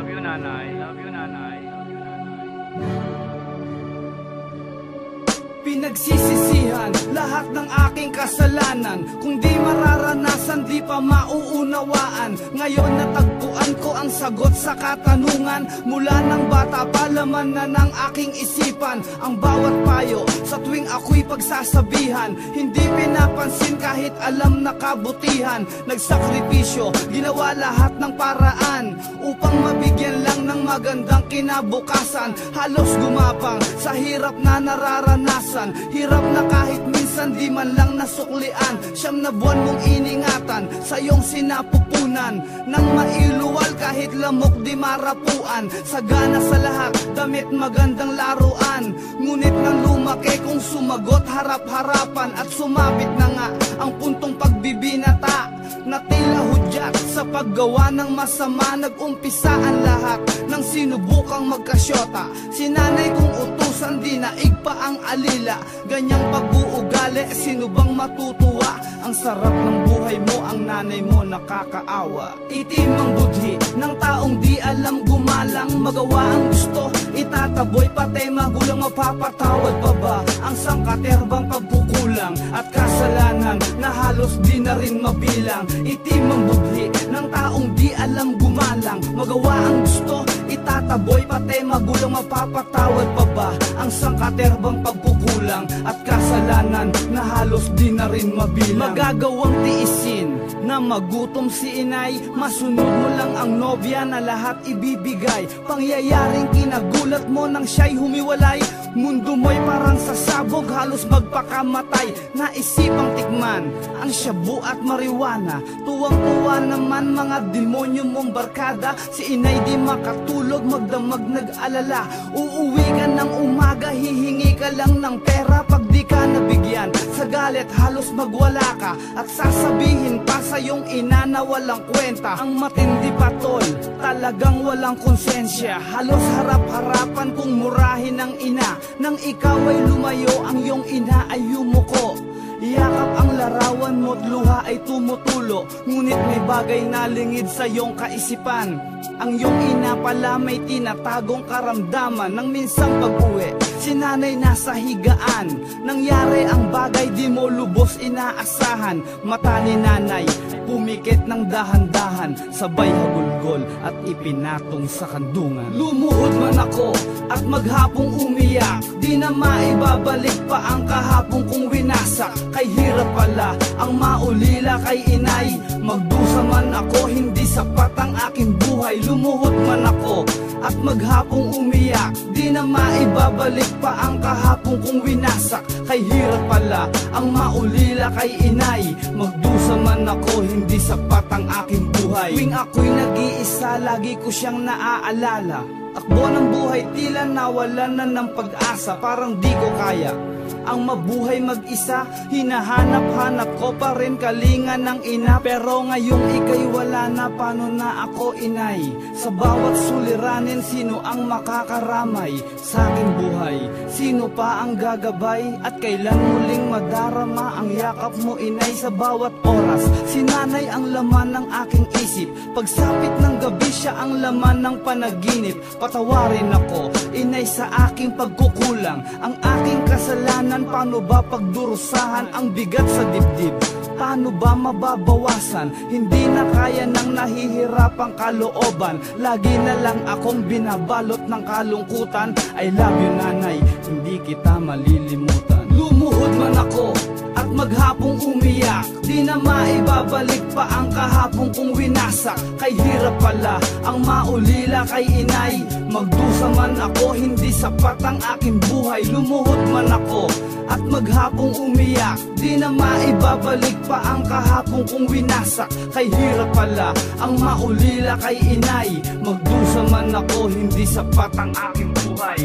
Love you, nanay. Love you, nanay. Pinagsisisihan lahat ng aking kasalanan. Kung di mararanasan, di pa mauunawaan. Ngayon natagpuan ko ang sagot sa katanungan. Mula ng bata pa laman na ng aking isipan ang bawat payo sa tuwing ako'y pagsasabihan. Hindi pinapansin kahit alam na kabutihan. Nagsakripisyo, ginawa lahat ng paraan upang mabigyan lang ng magandang kinabukasan. Halos gumapang sa hirap na nararanasan. Hirap na kahit minsan di man lang nasuklian. Siyam na buwan mong iningatan, sa iyong sinapupunan. Nang mailuwal kahit lamok di marapuan. Sagana sa lahat, damit magandang laruan. Ngunit nang lumaki kung sumagot harap-harapan. At sumapit na nga ang puntong pagbibinata, na tila hudyat sa paggawa ng masama. Nag-umpisa ang lahat ng sinubukang magkasyota. Sinanay kong utusan, di naig pa ang alila. Ganyang pag-uugali, sino bang matutuwa? Ang sarap ng buhay mo, ang nanay mo nakakaawa. Itim ang budhi ng taong di alam gumalang. Magawa ang gusto, itataboy pati magulang. Mapapatawad pa ba ang sangkaterbang pagkukulang at kasalanan na halos di na rin mabilang? Itim ang budhi ng taong di alam gumalang. Magawa ang gusto, itataboy pati magulang. Mapapatawad pa ba ang sangkaterbang pagkukulang at kasalanan na halos di na rin mabilang? Magagawang tiisin na magutom si inay. Masunod mo lang ang nobya na lahat ibibigay. Pangyayaring kinagulat mo nang siya'y humiwalay. Mundo mo'y parang sasabog, halos magpakamatay. Naisipang tikman ang shabu at marijuana. Tuwang-tuwa naman mga demonyo mong barkada. Si inay di makatulog, magdamag nag-alala. Uuwi ka ng umaga, hihingi ka lang ng pera. Pag di ka nabigyan, sa galit halos magwala ka. At sasabihin pa sa iyong ina na walang kwenta. Ang matindi pa tol, talagang walang konsensya. Halos harap-harapan kung murahin ng ina. Nang ikaw ay lumayo, ang iyong ina ay yumuko. Yakap ang larawan mo't luha ay tumutulo. Ngunit may bagay na lingid sa iyong kaisipan. Ang iyong ina pala may tinatagong karamdaman. Nang minsang pag-uwi, si nanay nasa higaan. Nangyari ang bagay di mo lubos inaasahan. Mata ni nanay pumikit ng dahan-dahan, sabay hagulgol at ipinatong sa kandungan. Lumuhod man ako at maghapong umiyak. Di na maibabalik pa ang kahapong kong winasak. Kay hirap pala ang maulila kay inay. Magdusa man ako, hindi sapat ang aking buhay. Lumuhod man ako at maghapong umiyak. Di na maibabalik pa ang kahapong kong winasak. Kay hirap pala ang maulila kay inay. Magdusa man ako, hindi sapat ang aking buhay. Tuwing ako'y nag-iisa, lagi ko siyang naaalala. Takbo ng buhay, tila nawalan na ng pag-asa. Parang di ko kaya ang mabuhay mag-isa. Hinahanap-hanap ko pa rin kalinga ng ina. Pero ngayong ika'y wala na, paano na ako inay? Sa bawat suliranin, sino ang makakaramay sa aking buhay? Sino pa ang gagabay? At kailan muling madarama ang yakap mo inay? Sa bawat oras, si nanay ang laman ng aking isip. Pagsapit ng gabi, siya ang laman ng panaginip. Patawarin ako inay sa aking pagkukulang. Ang aking kasalanan, paano ba pagdurusahan ang bigat sa dibdib? Paano ba mababawasan? Hindi na kaya ng nahihirapang kalooban. Lagi na lang akong binabalot ng kalungkutan. I love you nanay, hindi kita malilimutan. Lumuhod man ako at maghapong umiyak. Di na maibabalik pa ang kahapong kong winasak. Kay hirap pala ang maulila kay inay. Magdusa man ako, hindi sapat ang aking buhay. Lumuhod man ako at maghapong umiyak. Di na maibabalik pa ang kahapong kong winasak. Kay hirap pala ang maulila kay inay. Magdusa man ako, hindi sapat ang aking buhay.